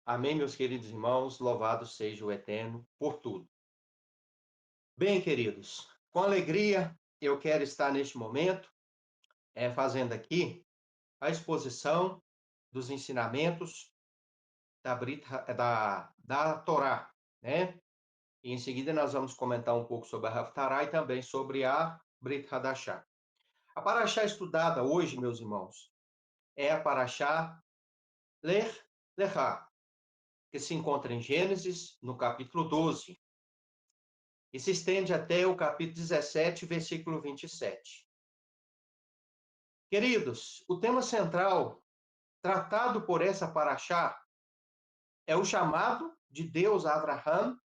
Amém, meus queridos irmãos, louvado seja o Eterno por tudo. Bem, queridos, com alegria eu quero estar neste momento fazendo aqui a exposição dos ensinamentos da Torá, né? E em seguida nós vamos comentar um pouco sobre a Haftará e também sobre a Brit Hadashah. A Parashá estudada hoje, meus irmãos, é a Parashá Lech Lechá, que se encontra em Gênesis, no capítulo 12. E se estende até o capítulo 17, versículo 27. Queridos, o tema central tratado por essa paraxá é o chamado de Deus a Abraham,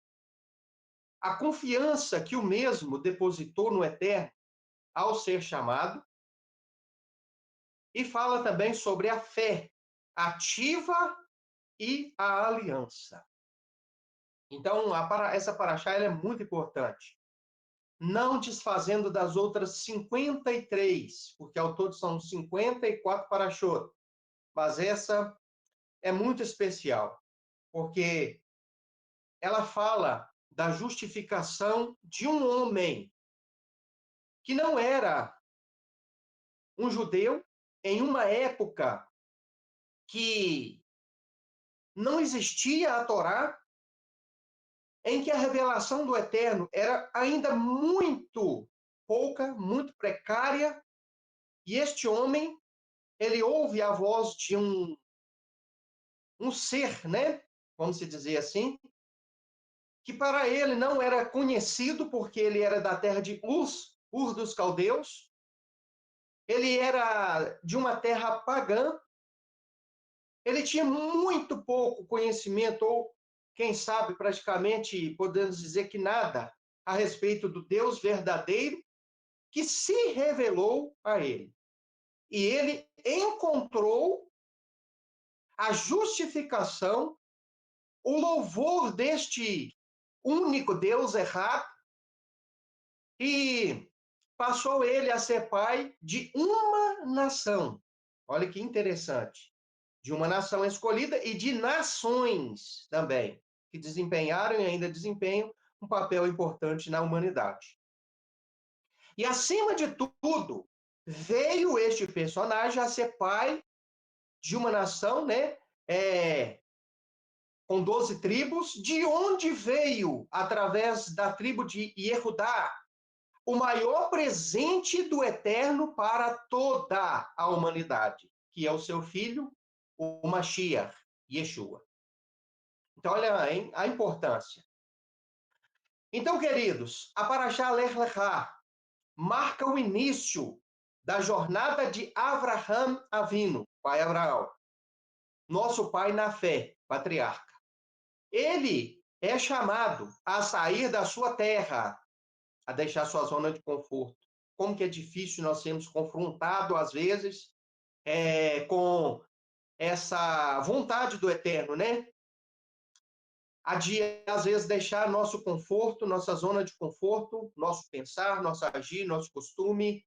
a confiança que o mesmo depositou no Eterno ao ser chamado, e fala também sobre a fé ativa e a aliança. Então, essa paraxá é muito importante. Não desfazendo das outras 53, porque ao todo são 54 paraxot. Mas essa é muito especial, porque ela fala da justificação de um homem que não era um judeu em uma época que não existia a Torá, em que a revelação do Eterno era ainda muito pouca, muito precária, e este homem, ele ouve a voz de um ser, né? Vamos dizer assim, que para ele não era conhecido, porque ele era da terra de Ur dos Caldeus, ele era de uma terra pagã, ele tinha muito pouco conhecimento, ou quem sabe praticamente podemos dizer que nada, a respeito do Deus verdadeiro que se revelou a ele. E ele encontrou a justificação, o louvor deste único Deus errado, e passou ele a ser pai de uma nação. Olha que interessante. De uma nação escolhida e de nações também, que desempenharam e ainda desempenham um papel importante na humanidade. E, acima de tudo, veio este personagem a ser pai de uma nação, né? Com 12 tribos, de onde veio, através da tribo de Yehudá, o maior presente do Eterno para toda a humanidade, que é o seu filho, o Mashiach, Yeshua. Então, olha hein, a importância. Então, queridos, a Parashá Lech Lechá marca o início da jornada de Avraham Avinu, pai Abraão, nosso pai na fé, patriarca. Ele é chamado a sair da sua terra, a deixar sua zona de conforto. Como que é difícil nós sermos confrontados, às vezes, com essa vontade do Eterno, né? Às vezes, deixar nosso conforto, nossa zona de conforto, nosso pensar, nosso agir, nosso costume,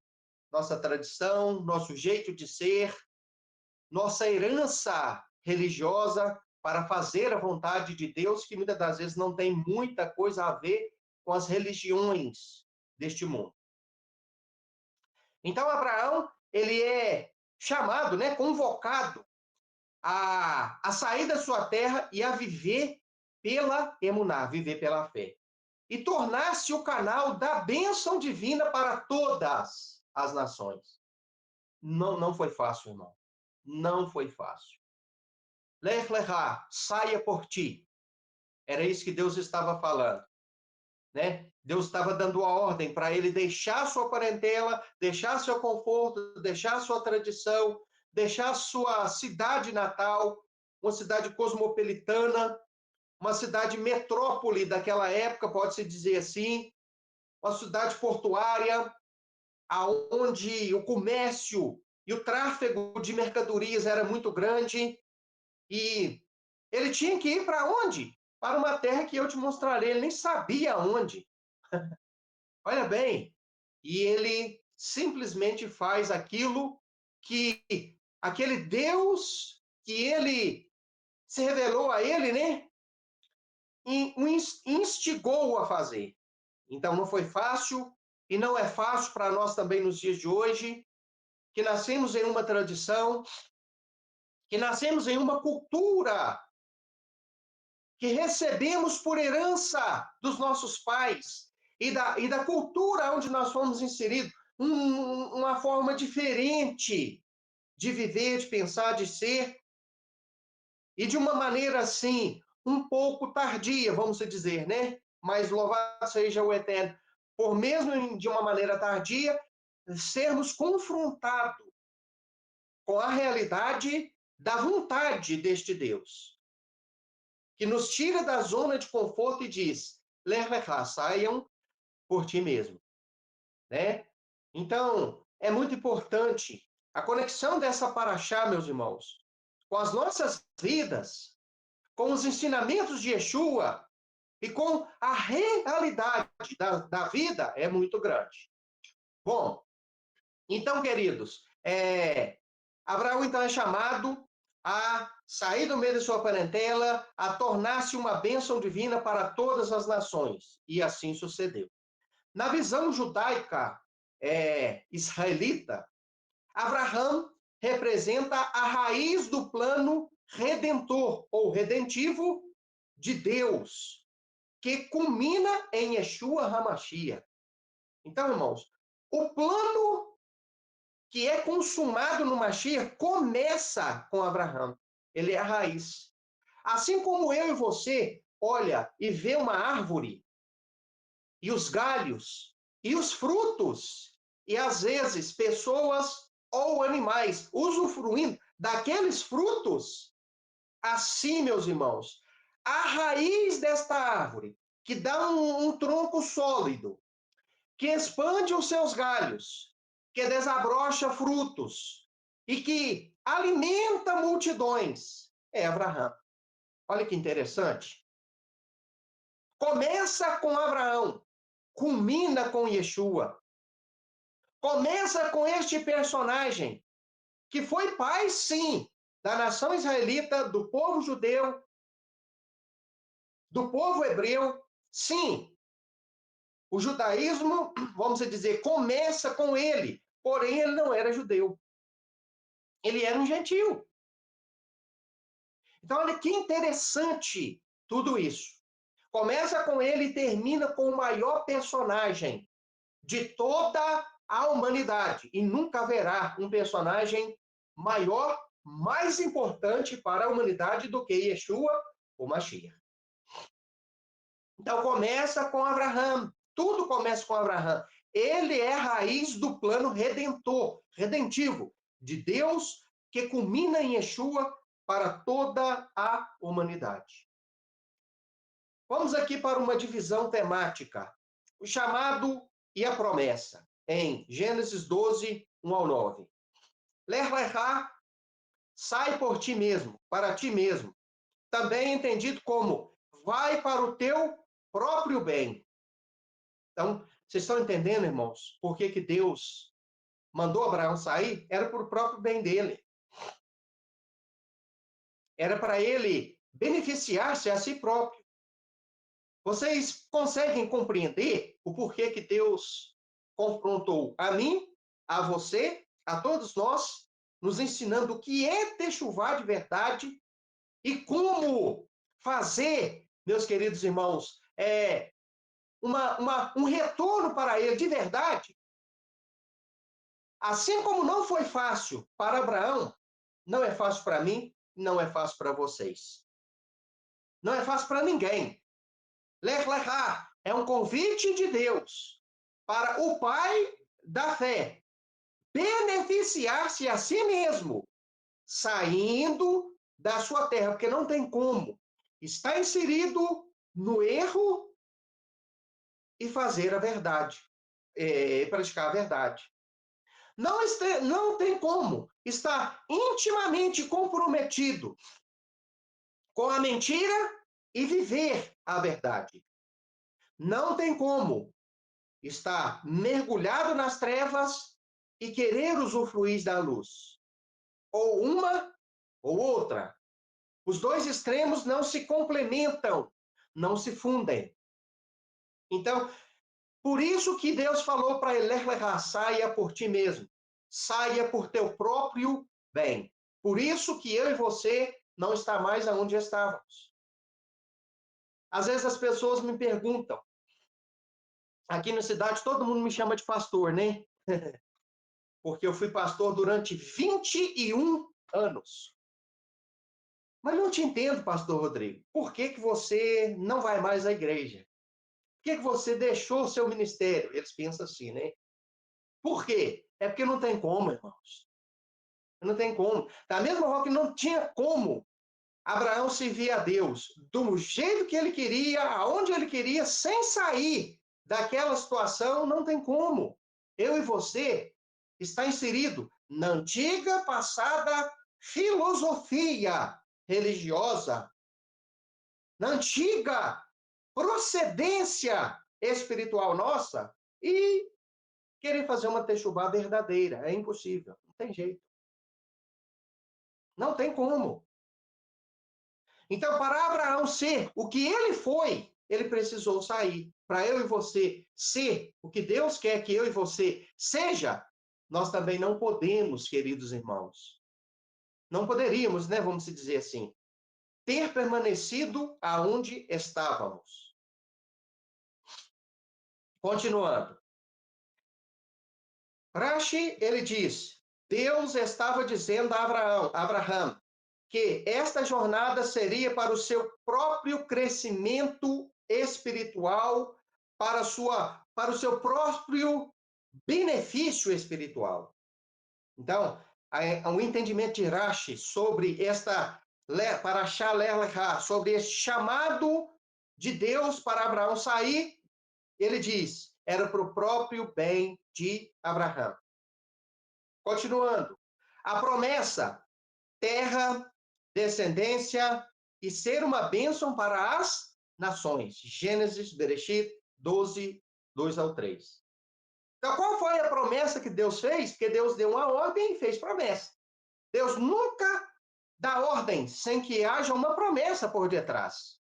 nossa tradição, nosso jeito de ser, nossa herança religiosa, para fazer a vontade de Deus, que muitas das vezes não tem muita coisa a ver com as religiões deste mundo. Então, Abraão, ele é chamado, né, convocado a sair da sua terra e a viver pela emuná, viver pela fé. E tornar-se o canal da bênção divina para todas as nações. Não foi fácil, irmão. Não foi fácil. Lech lechá, saia por ti. Era isso que Deus estava falando, né? Deus estava dando a ordem para ele deixar sua parentela, deixar seu conforto, deixar sua tradição, deixar sua cidade natal, uma cidade cosmopolitana, uma cidade metrópole daquela época, pode-se dizer assim, uma cidade portuária, aonde o comércio e o tráfego de mercadorias era muito grande, e ele tinha que ir para onde? Para uma terra que eu te mostrarei. Ele nem sabia onde. Olha bem. E ele simplesmente faz aquilo que aquele Deus que ele se revelou a ele, né? E o instigou a fazer. Então não foi fácil, e não é fácil para nós também nos dias de hoje, que nascemos em uma tradição, que nascemos em uma cultura, que recebemos por herança dos nossos pais e da cultura onde nós fomos inseridos, uma forma diferente de viver, de pensar, de ser, e de uma maneira assim, um pouco tardia, vamos dizer, né? Mas louvado seja o Eterno, por mesmo de uma maneira tardia, sermos confrontados com a realidade da vontade deste Deus, que nos tira da zona de conforto e diz: Lecha, saiam por ti mesmo, né? Então, é muito importante a conexão dessa paraxá, meus irmãos, com as nossas vidas, com os ensinamentos de Yeshua e com a realidade da vida é muito grande. Bom, então, queridos, Abraão então é chamado a sair do meio de sua parentela, a tornar-se uma bênção divina para todas as nações. E assim sucedeu. Na visão judaica israelita, Abraão representa a raiz do plano redentor ou redentivo de Deus, que culmina em Yeshua HaMashiach. Então, irmãos, o plano que é consumado no Mashiach começa com Abraão. Ele é a raiz. Assim como eu e você olha e vê uma árvore, e os galhos, e os frutos, e às vezes pessoas ou animais usufruindo daqueles frutos, assim, meus irmãos, a raiz desta árvore, que dá um tronco sólido, que expande os seus galhos, que desabrocha frutos e que alimenta multidões, é Abraão. Olha que interessante. Começa com Abraão, culmina com Yeshua. Começa com este personagem, que foi pai, sim, da nação israelita, do povo judeu, do povo hebreu. Sim, o judaísmo, vamos dizer, começa com ele, porém ele não era judeu. Ele era um gentil. Então, olha que interessante tudo isso. Começa com ele e termina com o maior personagem de toda a humanidade. E nunca haverá um personagem maior, mais importante para a humanidade do que Yeshua, o Mashiach. Então, começa com Abraão. Tudo começa com Abraão. Ele é a raiz do plano redentor, redentivo, de Deus, que culmina em Yeshua para toda a humanidade. Vamos aqui para uma divisão temática. O chamado e a promessa, em Gênesis 12, 1 ao 9. Ler lecha, sai por ti mesmo, para ti mesmo. Também entendido como vai para o teu próprio bem. Então, vocês estão entendendo, irmãos, por que Deus mandou Abraão sair? Era para o próprio bem dele. Era para ele beneficiar-se a si próprio. Vocês conseguem compreender o porquê que Deus confrontou a mim, a você, a todos nós, nos ensinando o que é techuvá de verdade e como fazer, meus queridos irmãos, um retorno para ele de verdade? Assim como não foi fácil para Abraão, não é fácil para mim, não é fácil para vocês. Não é fácil para ninguém. Lech Lechá é um convite de Deus para o pai da fé beneficiar-se a si mesmo, saindo da sua terra, porque não tem como. Está inserido no erro e fazer a verdade, praticar a verdade. Não tem como estar intimamente comprometido com a mentira e viver a verdade. Não tem como estar mergulhado nas trevas e querer usufruir da luz. Ou uma ou outra. Os dois extremos não se complementam, não se fundem. Então, por isso que Deus falou para ele, saia por ti mesmo, saia por teu próprio bem. Por isso que eu e você não está mais aonde estávamos. Às vezes as pessoas me perguntam, aqui na cidade todo mundo me chama de pastor, né? Porque eu fui pastor durante 21 anos. Mas não te entendo, pastor Rodrigo. Por que que você não vai mais à igreja? Por que que você deixou o seu ministério? Eles pensam assim, né? Por quê? É porque não tem como, irmãos. Não tem como. Da mesma forma que não tinha como Abraão servir a Deus do jeito que ele queria, aonde ele queria, sem sair daquela situação, não tem como. Eu e você está inserido na antiga, passada filosofia religiosa, na antiga procedência espiritual nossa e querer fazer uma techubá verdadeira. É impossível. Não tem jeito. Não tem como. Então, para Abraão ser o que ele foi, ele precisou sair. Para eu e você ser o que Deus quer que eu e você seja, nós também não podemos, queridos irmãos. Não poderíamos, né, vamos dizer assim, ter permanecido aonde estávamos. Continuando. Rashi, ele diz, Deus estava dizendo a Abraão, que esta jornada seria para o seu próprio crescimento espiritual, para o seu próprio benefício espiritual. Então, o entendimento de Rashi sobre esta Parashá Lech, sobre este chamado de Deus para Abraão sair, ele diz, era para o próprio bem de Abraão. Continuando, a promessa, terra, descendência e ser uma bênção para as nações. Gênesis, Bereshit 12, 2 ao 3. Então, qual foi a promessa que Deus fez? Porque Deus deu uma ordem e fez promessa. Deus nunca dá ordem sem que haja uma promessa por detrás.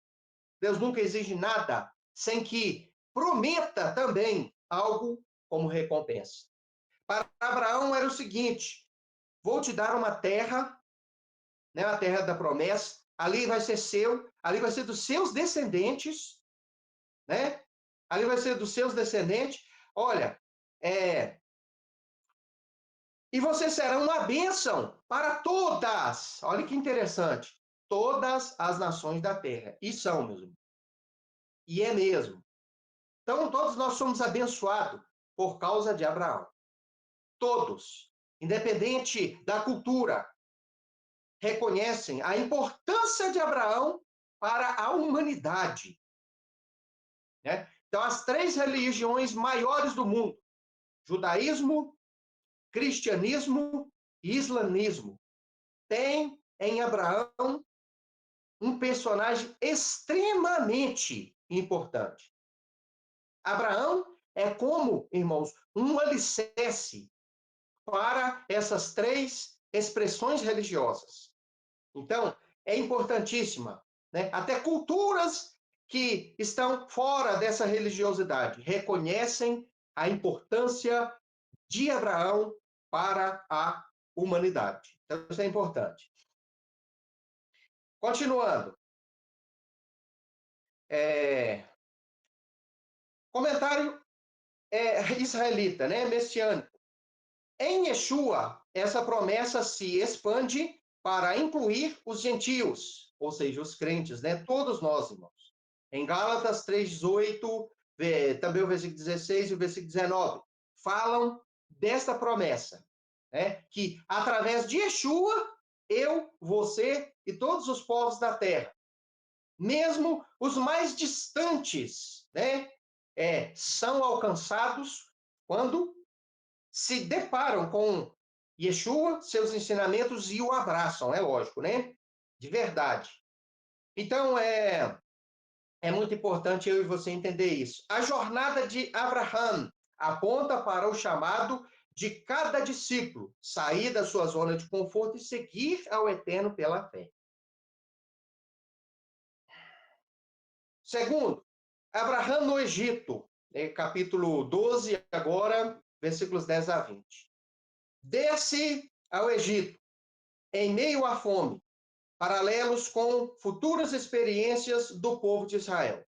Deus nunca exige nada sem que prometa também algo como recompensa. Para Abraão era o seguinte: vou te dar uma terra, né, a terra da promessa, ali vai ser seu, ali vai ser dos seus descendentes, né? Ali vai ser dos seus descendentes. Olha, e vocês serão uma bênção para todas. Olha que interessante. Todas as nações da terra. E são, meus irmãos. E é mesmo. Então, todos nós somos abençoados por causa de Abraão. Todos. Independente da cultura, reconhecem a importância de Abraão para a humanidade. Né? Então, as três religiões maiores do mundo, judaísmo, cristianismo e islamismo, têm em Abraão um personagem extremamente importante. Abraão é como, irmãos, um alicerce para essas três expressões religiosas. Então, é importantíssima, né? Até culturas que estão fora dessa religiosidade reconhecem a importância de Abraão para a humanidade. Então, isso é importante. Continuando. Comentário israelita, né? Messiânico. Em Yeshua, essa promessa se expande para incluir os gentios, ou seja, os crentes, né? Todos nós, irmãos. Em Gálatas 3:18, também o versículo 16 e o versículo 19, falam desta promessa, né? Que através de Yeshua, eu, você e todos os povos da terra, mesmo os mais distantes, né? São alcançados quando se deparam com Yeshua, seus ensinamentos e o abraçam, é lógico, né? De verdade. Então, é muito importante eu e você entender isso. A jornada de Abraham aponta para o chamado de cada discípulo sair da sua zona de conforto e seguir ao Eterno pela fé. Segundo, Abraão no Egito, capítulo 12, agora, versículos 10 a 20. Desce ao Egito, em meio à fome, paralelos com futuras experiências do povo de Israel.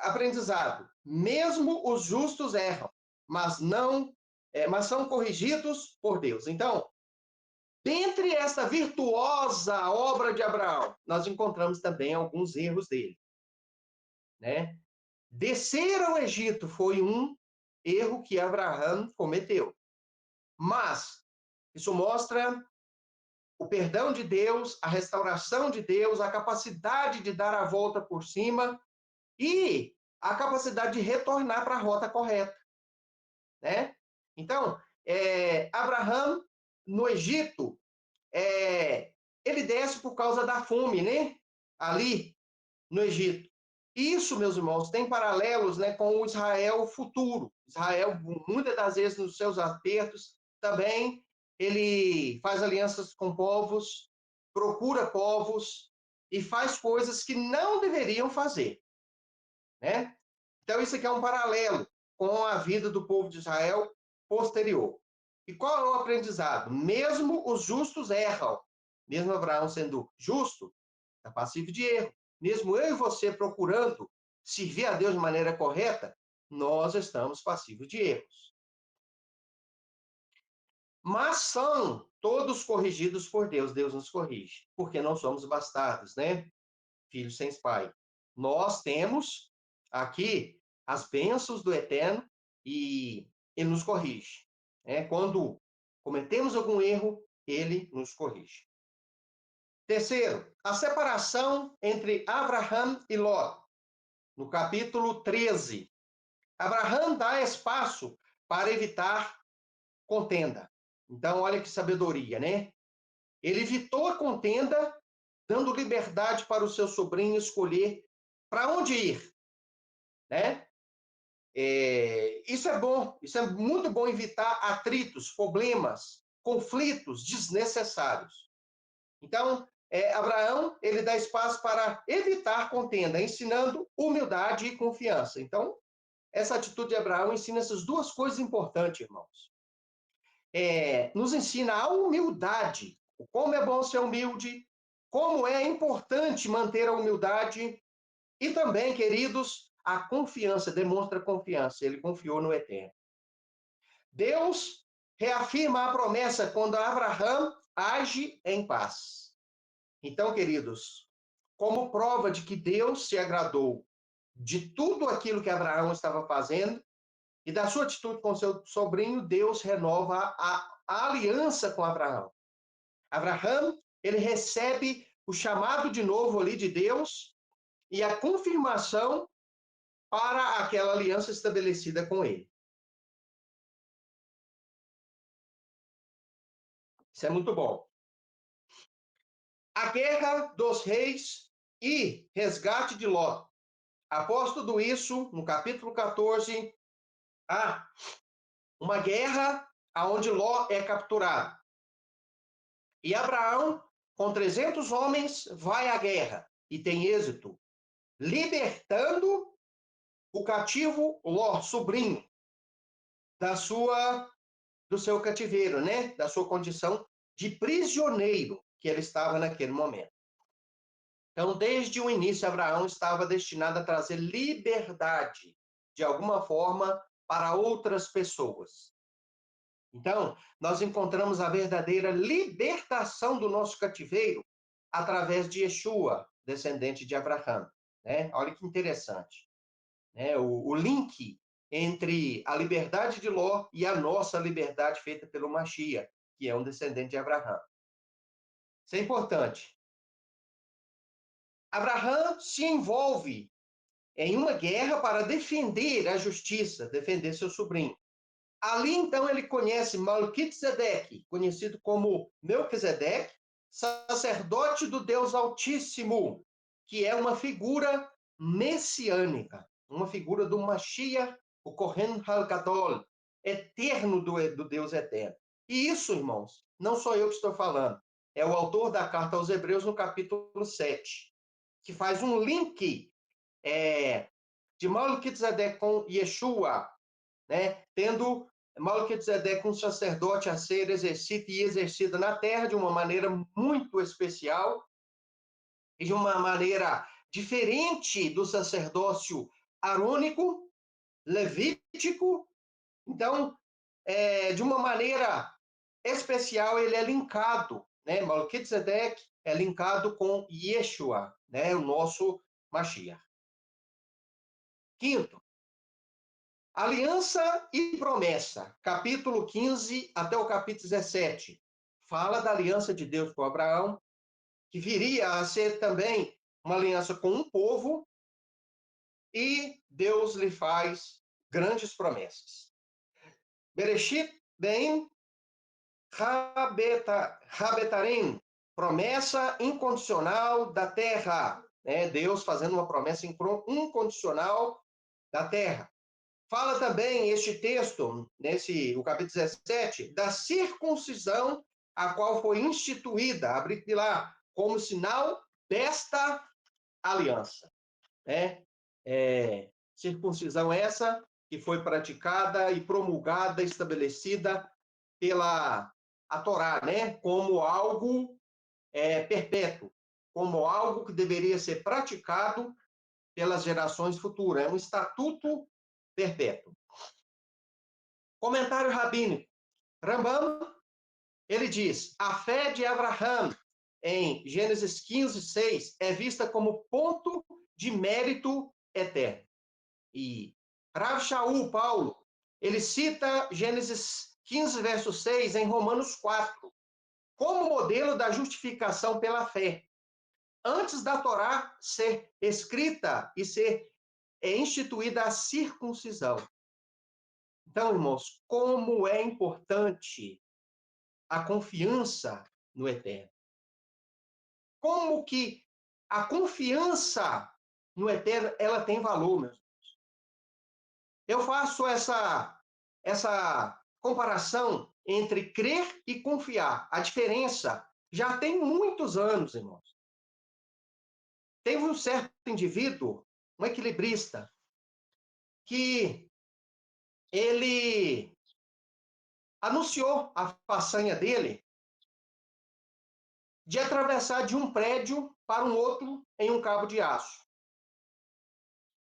Aprendizado. Mesmo os justos erram, mas são corrigidos por Deus. Então, dentre essa virtuosa obra de Abraão, nós encontramos também alguns erros dele, né? Descer ao Egito foi um erro que Abraão cometeu. Mas isso mostra o perdão de Deus, a restauração de Deus, a capacidade de dar a volta por cima e a capacidade de retornar para a rota correta, né? Então, Abraão, no Egito, ele desce por causa da fome, né? Ali, no Egito. Isso, meus irmãos, tem paralelos, né, com o Israel futuro. Israel, muitas das vezes, nos seus apertos, também ele faz alianças com povos, procura povos e faz coisas que não deveriam fazer, né? Então, isso aqui é um paralelo com a vida do povo de Israel posterior. E qual é o aprendizado? Mesmo os justos erram. Mesmo Abraão sendo justo, é passivo de erro. Mesmo eu e você procurando servir a Deus de maneira correta, nós estamos passivos de erros. Mas são todos corrigidos por Deus. Deus nos corrige, porque não somos bastardos, né? Filhos sem pai. Nós temos aqui as bênçãos do Eterno e ele nos corrige. Quando cometemos algum erro, ele nos corrige. Terceiro, a separação entre Abraão e Ló, no capítulo 13. Abraão dá espaço para evitar contenda. Então, olha que sabedoria, né? Ele evitou a contenda, dando liberdade para o seu sobrinho escolher para onde ir, né? Isso é bom, isso é muito bom, evitar atritos, problemas, conflitos desnecessários. Então, Abraão, ele dá espaço para evitar contenda, ensinando humildade e confiança. Então, essa atitude de Abraão ensina essas duas coisas importantes, irmãos. Nos ensina a humildade, como é bom ser humilde, como é importante manter a humildade e também, queridos, a confiança, demonstra confiança, ele confiou no Eterno. Deus reafirma a promessa quando Abraão age em paz. Então, queridos, como prova de que Deus se agradou de tudo aquilo que Abraão estava fazendo e da sua atitude com seu sobrinho, Deus renova a aliança com Abraão. Abraão, ele recebe o chamado de novo ali de Deus e a confirmação para aquela aliança estabelecida com ele. Isso é muito bom. A guerra dos reis e resgate de Ló. Após tudo isso, no capítulo 14, há uma guerra onde Ló é capturado. E Abraão, com 300 homens, vai à guerra e tem êxito, libertando o cativo Ló, sobrinho, do seu cativeiro, né? Da sua condição de prisioneiro que ele estava naquele momento. Então, desde o início, Abraão estava destinado a trazer liberdade, de alguma forma, para outras pessoas. Então, nós encontramos a verdadeira libertação do nosso cativeiro através de Yeshua, descendente de Abraão. Né? Olha que interessante. Né? O link entre a liberdade de Ló e a nossa liberdade feita pelo Mashiach, que é um descendente de Abraão. Isso é importante. Abraão se envolve em uma guerra para defender a justiça, defender seu sobrinho. Ali, então, ele conhece Melquisedeque, conhecido como Melquisedeque, sacerdote do Deus Altíssimo, que é uma figura messiânica, uma figura do Mashiach, o Kohen HaGadol, eterno do Deus eterno. E isso, irmãos, não sou eu que estou falando, é o autor da carta aos Hebreus, no capítulo 7, que faz um link de Melquisedeque com Yeshua, né? Tendo Melquisedeque um sacerdote a ser exercido e exercido na terra de uma maneira muito especial e de uma maneira diferente do sacerdócio arônico, levítico. Então, de uma maneira especial, ele é linkado, né? Melquisedeque é linkado com Yeshua, né? O nosso Mashiach. Quinto, aliança e promessa, capítulo 15 até o capítulo 17. Fala da aliança de Deus com Abraão, que viria a ser também uma aliança com um povo, e Deus lhe faz grandes promessas. Bereshit ben Rabetarim, promessa incondicional da terra. Né? Deus fazendo uma promessa incondicional da terra. Fala também este texto, o capítulo 17, da circuncisão, a qual foi instituída, abre lá, como sinal desta aliança. Né? Circuncisão essa que foi praticada e promulgada, estabelecida pela a Torá, né? Como algo perpétuo, como algo que deveria ser praticado pelas gerações futuras. É um estatuto perpétuo. Comentário rabínico. Rambam, ele diz, a fé de Abraham, em Gênesis 15, 6, é vista como ponto de mérito eterno. E Rav Shaul, Paulo, ele cita Gênesis 15, verso 6, em Romanos 4, como modelo da justificação pela fé. Antes da Torá ser escrita e ser instituída a circuncisão. Então, irmãos, como é importante a confiança no Eterno. Como que a confiança no Eterno, ela tem valor, meus irmãos. Eu faço essa comparação entre crer e confiar. A diferença já tem muitos anos, irmãos. Teve um certo indivíduo, um equilibrista, que ele anunciou a façanha dele de atravessar de um prédio para um outro em um cabo de aço.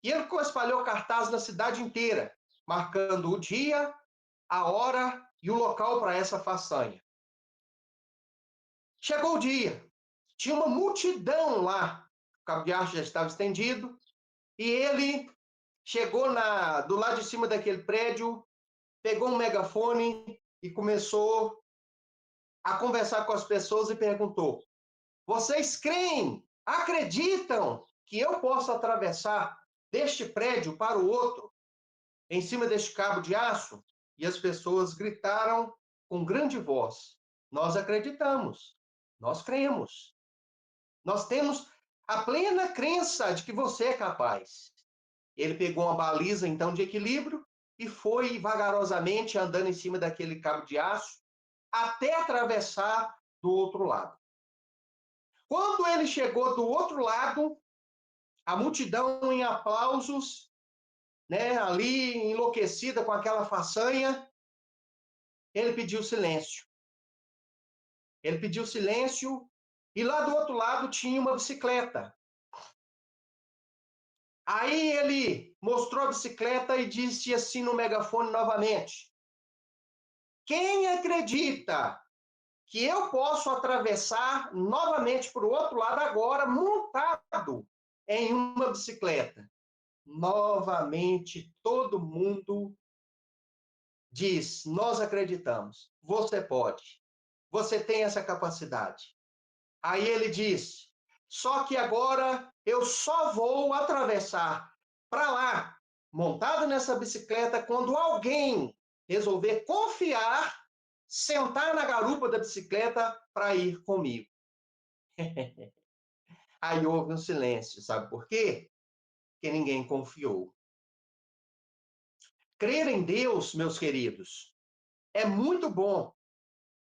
E ele espalhou cartazes na cidade inteira, marcando o dia, a hora e o local para essa façanha. Chegou o dia, tinha uma multidão lá, o cabo de aço já estava estendido, e ele chegou do lado de cima daquele prédio, pegou um megafone e começou a conversar com as pessoas e perguntou: vocês creem, acreditam que eu posso atravessar deste prédio para o outro, em cima deste cabo de aço? E as pessoas gritaram com grande voz: nós acreditamos, nós cremos, nós temos a plena crença de que você é capaz. Ele pegou uma baliza, então, de equilíbrio e foi vagarosamente andando em cima daquele cabo de aço até atravessar do outro lado. Quando ele chegou do outro lado, a multidão em aplausos, né, ali enlouquecida com aquela façanha, ele pediu silêncio. Ele pediu silêncio e lá do outro lado tinha uma bicicleta. Aí ele mostrou a bicicleta e disse assim no megafone novamente: quem acredita que eu posso atravessar novamente para o outro lado agora, montado em uma bicicleta? Novamente, todo mundo diz: nós acreditamos, você pode, você tem essa capacidade. Aí ele diz: só que agora eu só vou atravessar para lá, montado nessa bicicleta, quando alguém resolver confiar, sentar na garupa da bicicleta para ir comigo. Aí houve um silêncio, sabe por quê? Porque ninguém confiou. Crer em Deus, meus queridos, é muito bom,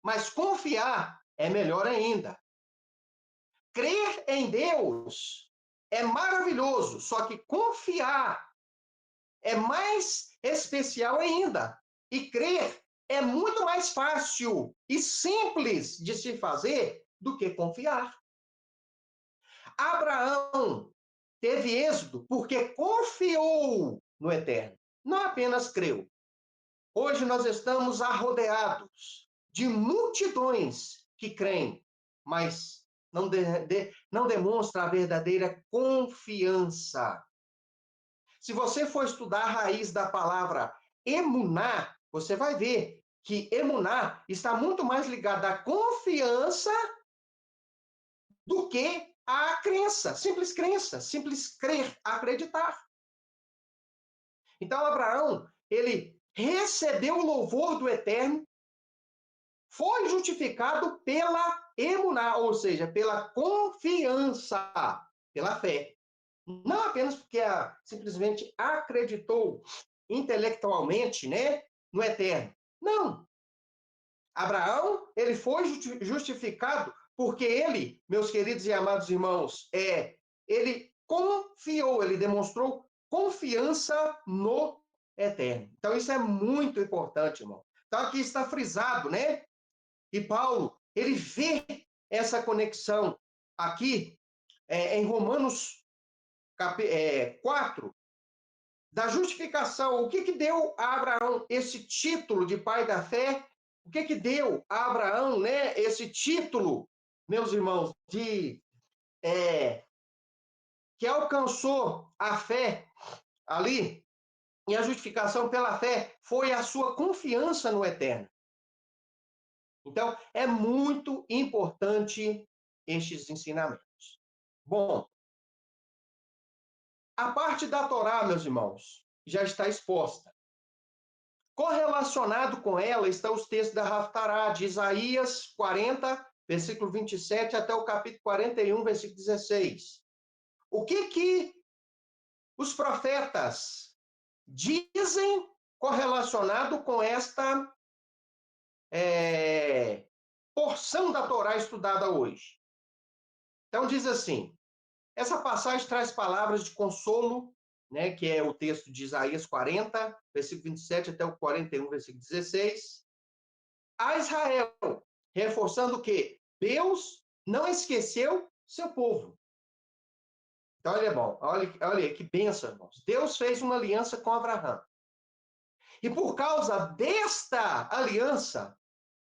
mas confiar é melhor ainda. Crer em Deus é maravilhoso, só que confiar é mais especial ainda. E crer é muito mais fácil e simples de se fazer do que confiar. Abraão teve êxito porque confiou no Eterno, não apenas creu. Hoje nós estamos arrodeados de multidões que creem, mas não demonstra a verdadeira confiança. Se você for estudar a raiz da palavra emuná, você vai ver que emuná está muito mais ligada à confiança do que à crença, simples crer, acreditar. Então, Abraão, ele recebeu o louvor do Eterno, foi justificado pela emuná, ou seja, pela confiança, pela fé. Não apenas porque simplesmente acreditou intelectualmente, né, no Eterno. Não. Abraão, ele foi justificado porque ele, meus queridos e amados irmãos, ele confiou, ele demonstrou confiança no Eterno. Então, isso é muito importante, irmão. Então, aqui está frisado, né? E Paulo, ele vê essa conexão aqui em Romanos 4, da justificação. O que deu a Abraão esse título de pai da fé? O que deu a Abraão, né, esse título, meus irmãos, que alcançou a fé ali, e a justificação pela fé foi a sua confiança no Eterno. Então, é muito importante estes ensinamentos. Bom, a parte da Torá, meus irmãos, já está exposta. Correlacionado com ela estão os textos da Haftará, de Isaías 40, versículo 27, até o capítulo 41, versículo 16. O que os profetas dizem correlacionado com esta porção da Torá estudada hoje? Então diz assim, essa passagem traz palavras de consolo, né, que é o texto de Isaías 40, versículo 27 até o 41, versículo 16. A Israel, reforçando que Deus não esqueceu seu povo. Então, olha, bom, olha que bênção, irmãos. Deus fez uma aliança com Abraão. E por causa desta aliança,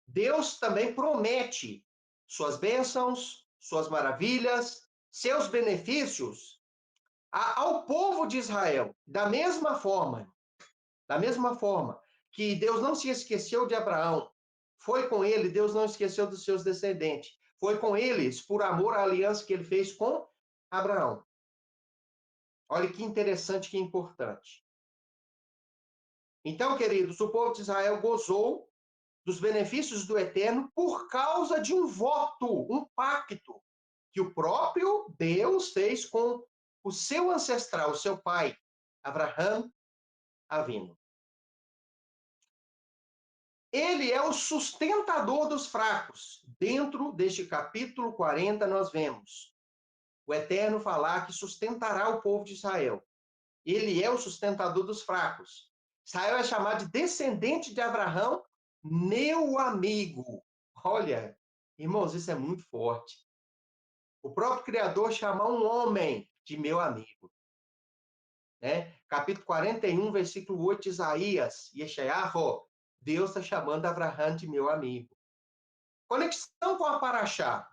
Deus também promete suas bênçãos, suas maravilhas, seus benefícios ao povo de Israel. Da mesma forma que Deus não se esqueceu de Abraão, foi com ele, Deus não esqueceu dos seus descendentes. Foi com eles, por amor à aliança que ele fez com Abraão. Olha que interessante, que importante. Então, queridos, o povo de Israel gozou dos benefícios do Eterno por causa de um voto, um pacto, que o próprio Deus fez com o seu ancestral, o seu pai, Abraão Avino. Ele é o sustentador dos fracos. Dentro deste capítulo 40, nós vemos o Eterno falar que sustentará o povo de Israel. Ele é o sustentador dos fracos. Israel é chamado de descendente de Abraão, meu amigo. Olha, irmãos, isso é muito forte. O próprio Criador chama um homem de meu amigo. Né? Capítulo 41, versículo 8 de Isaías, Yeshayahu, Deus está chamando Abraão de meu amigo. Conexão com a Paraxá.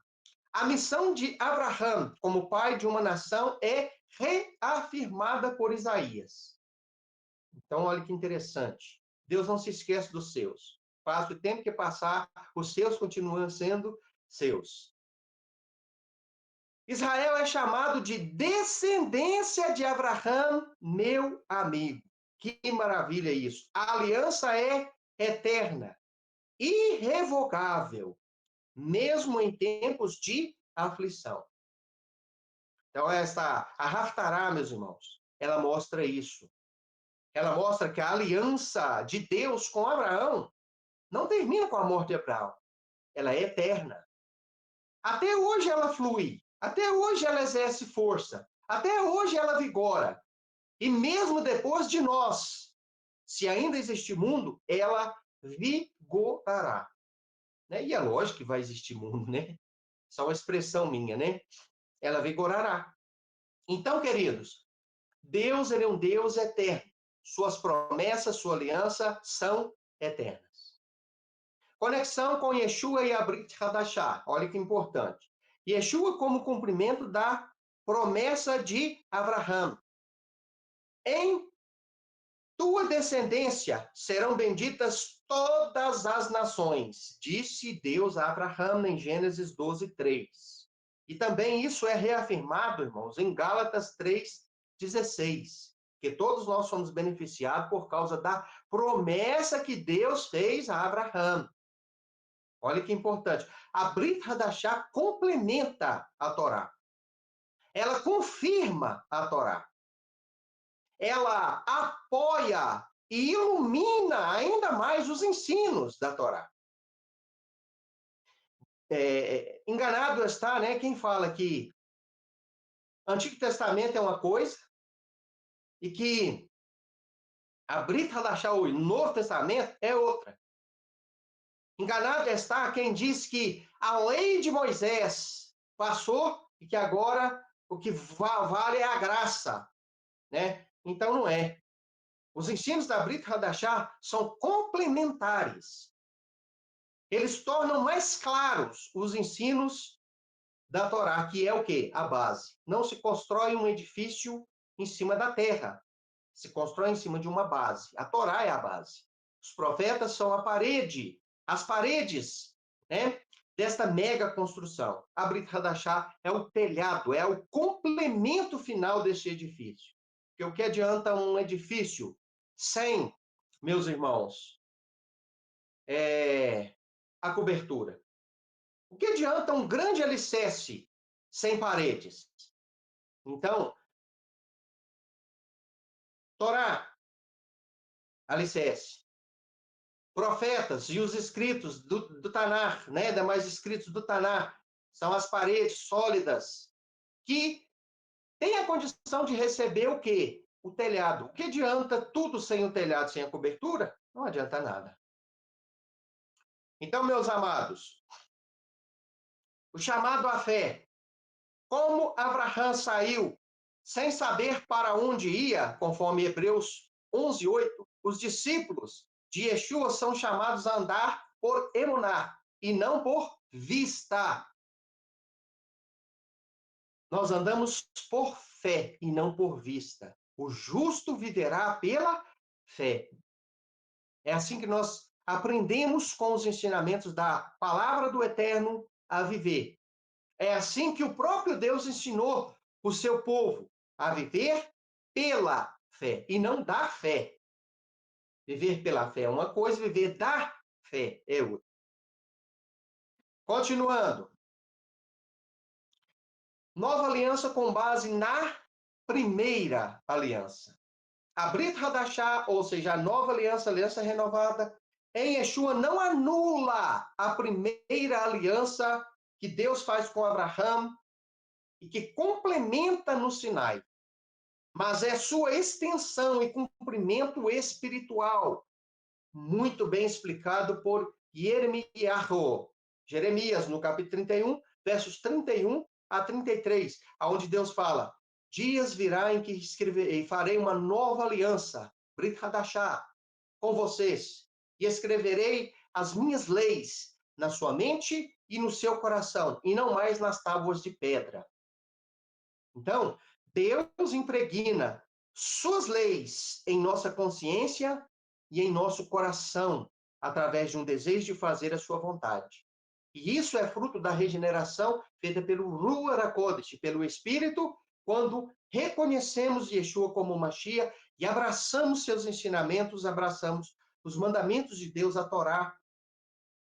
A missão de Abraão como pai de uma nação é reafirmada por Isaías. Então, olha que interessante. Deus não se esquece dos seus. Passa o tempo que passar, os seus continuam sendo seus. Israel é chamado de descendência de Abraão, meu amigo. Que maravilha isso. A aliança é eterna, irrevogável, mesmo em tempos de aflição. Então, a Haftará, meus irmãos, ela mostra isso. Ela mostra que a aliança de Deus com Abraão não termina com a morte de Abraão. Ela é eterna. Até hoje ela flui. Até hoje ela exerce força. Até hoje ela vigora. E mesmo depois de nós, se ainda existir mundo, ela vigorará. Né? E é lógico que vai existir mundo, né? Só uma expressão minha, né? Ela vigorará. Então, queridos, Deus ele é um Deus eterno. Suas promessas, sua aliança são eternas. Conexão com Yeshua e Abrit Hadashah. Olha que importante. Yeshua como cumprimento da promessa de Abraão. Em tua descendência serão benditas todas as nações, disse Deus a Abraão em Gênesis 12, 3. E também isso é reafirmado, irmãos, em Gálatas 3, 16. Que todos nós somos beneficiados por causa da promessa que Deus fez a Abraão. Olha que importante. A Brit Hadashah complementa a Torá. Ela confirma a Torá. Ela apoia e ilumina ainda mais os ensinos da Torá. Enganado está, né, quem fala que Antigo Testamento é uma coisa e que a Brit Hadashah, o Novo Testamento, é outra. Enganado está quem diz que a lei de Moisés passou e que agora o que vale é a graça, né? Então não é. Os ensinos da Brit Hadashah são complementares. Eles tornam mais claros os ensinos da Torá, que é o quê? A base. Não se constrói um edifício em cima da terra. Se constrói em cima de uma base. A Torá é a base. Os profetas são a parede, as paredes, né, desta mega construção. A Brit Hadashah é o telhado, é o complemento final deste edifício. Porque o que adianta um edifício sem, meus irmãos, a cobertura? O que adianta um grande alicerce sem paredes? Então, Torá, alicerce. Profetas e os escritos do Tanar, né, demais escritos do Tanar, são as paredes sólidas que têm a condição de receber o quê? O telhado. O que adianta tudo sem o telhado, sem a cobertura? Não adianta nada. Então, meus amados, o chamado à fé. Como Abraão saiu sem saber para onde ia, conforme Hebreus 11, 8, os discípulos de Yeshua são chamados a andar por emuná e não por vista. Nós andamos por fé e não por vista. O justo viverá pela fé. É assim que nós aprendemos com os ensinamentos da palavra do Eterno a viver. É assim que o próprio Deus ensinou o seu povo a viver pela fé e não da fé. Viver pela fé é uma coisa, viver da fé é outra. Continuando. Nova aliança com base na primeira aliança. A Brit Hadashah, ou seja, a nova aliança, aliança renovada, em Yeshua não anula a primeira aliança que Deus faz com Abraão e que complementa no Sinai, mas é sua extensão e cumprimento espiritual, muito bem explicado por Jeremias, no capítulo 31, versos 31 a 33, aonde Deus fala: dias virá em que farei uma nova aliança, Brit Hadashah, com vocês, e escreverei as minhas leis na sua mente e no seu coração, e não mais nas tábuas de pedra. Então, Deus impregna suas leis em nossa consciência e em nosso coração, através de um desejo de fazer a sua vontade. E isso é fruto da regeneração feita pelo Ruach HaKodesh, pelo Espírito, quando reconhecemos Yeshua como Mashiach e abraçamos seus ensinamentos, abraçamos os mandamentos de Deus, a Torá,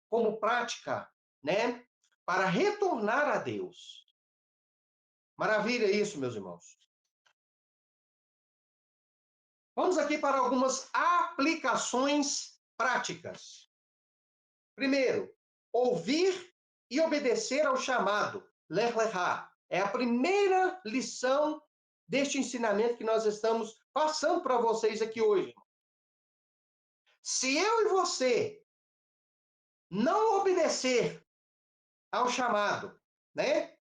como prática, né, para retornar a Deus. Maravilha isso, meus irmãos. Vamos aqui para algumas aplicações práticas. Primeiro, ouvir e obedecer ao chamado, Lech Lechá. É a primeira lição deste ensinamento que nós estamos passando para vocês aqui hoje. Se eu e você não obedecer ao chamado, né?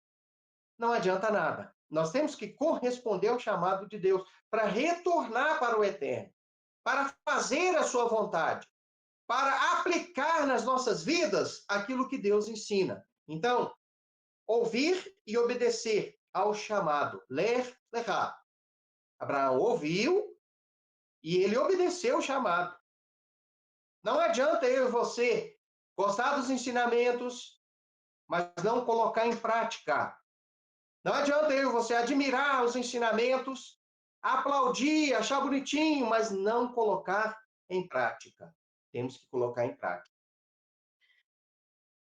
Não adianta nada. Nós temos que corresponder ao chamado de Deus para retornar para o eterno, para fazer a sua vontade, para aplicar nas nossas vidas aquilo que Deus ensina. Então, ouvir e obedecer ao chamado. Ler, lerá. Abraão ouviu e ele obedeceu o chamado. Não adianta eu e você gostar dos ensinamentos, mas não colocar em prática. Não adianta eu e você admirar os ensinamentos, aplaudir, achar bonitinho, mas não colocar em prática. Temos que colocar em prática.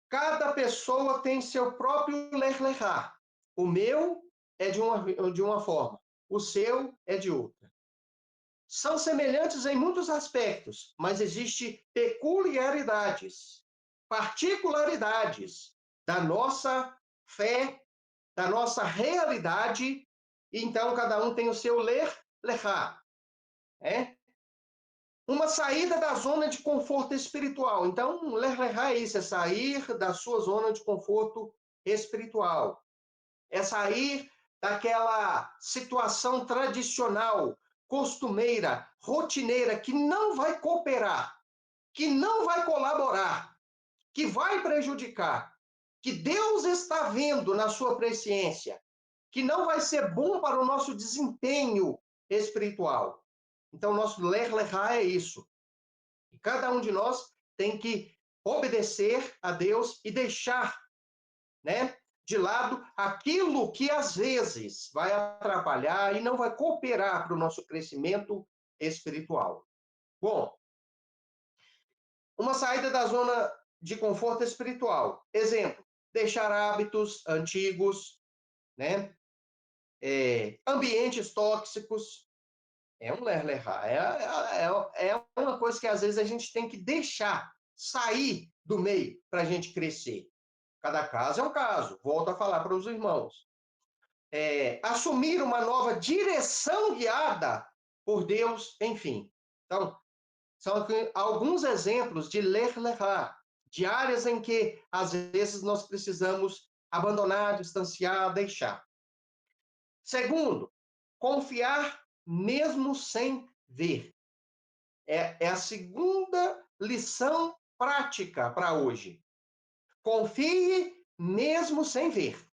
Cada pessoa tem seu próprio ler-lerá. O meu é de uma forma, o seu é de outra. São semelhantes em muitos aspectos, mas existem peculiaridades, particularidades da nossa fé, da nossa realidade. Então, cada um tem o seu ler-lerá. É? Uma saída da zona de conforto espiritual. Então, ler-lerá é isso, é sair da sua zona de conforto espiritual. É sair daquela situação tradicional, costumeira, rotineira, que não vai cooperar, que não vai colaborar, que vai prejudicar, que Deus está vendo na sua presciência, que não vai ser bom para o nosso desempenho espiritual. Então, nosso ler-lerá é isso. E cada um de nós tem que obedecer a Deus e deixar, né, de lado aquilo que às vezes vai atrapalhar e não vai cooperar para o nosso crescimento espiritual. Bom, uma saída da zona de conforto espiritual. Exemplo, deixar hábitos antigos, né? Ambientes tóxicos. É um ler-lerá. É uma coisa que às vezes a gente tem que deixar sair do meio para a gente crescer. Cada caso é um caso. Volto a falar para os irmãos. Assumir uma nova direção guiada por Deus, enfim. Então, são alguns exemplos de ler-lerá, de áreas em que, às vezes, nós precisamos abandonar, distanciar, deixar. Segundo, confiar mesmo sem ver. É a segunda lição prática para hoje. Confie mesmo sem ver.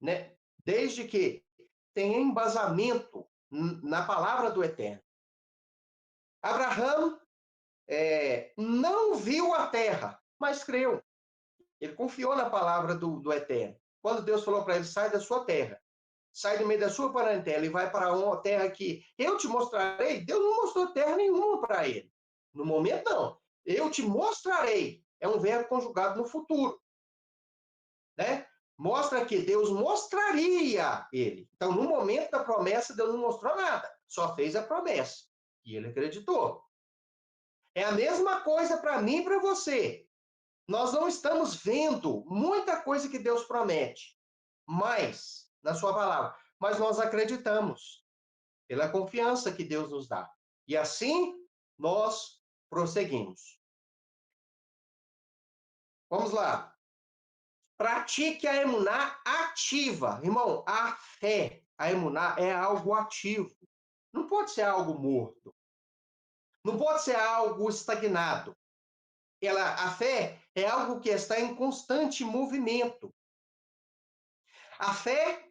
Né? Desde que tenha embasamento na palavra do Eterno. Abraão não viu a terra, mas creu. Ele confiou na palavra do Eterno. Quando Deus falou para ele, sai da sua terra, sai do meio da sua parentela e vai para uma terra que eu te mostrarei, Deus não mostrou terra nenhuma para ele. No momento, não. Eu te mostrarei. É um verbo conjugado no futuro. Né? Mostra que Deus mostraria ele. Então, no momento da promessa, Deus não mostrou nada. Só fez a promessa. E ele acreditou. É a mesma coisa para mim e para você. Nós não estamos vendo muita coisa que Deus promete, mas, na sua palavra, mas nós acreditamos pela confiança que Deus nos dá. E assim, nós prosseguimos. Vamos lá. Pratique a emuná ativa. Irmão, a fé, a emuná é algo ativo. Não pode ser algo morto. Não pode ser algo estagnado. A fé é algo que está em constante movimento. A fé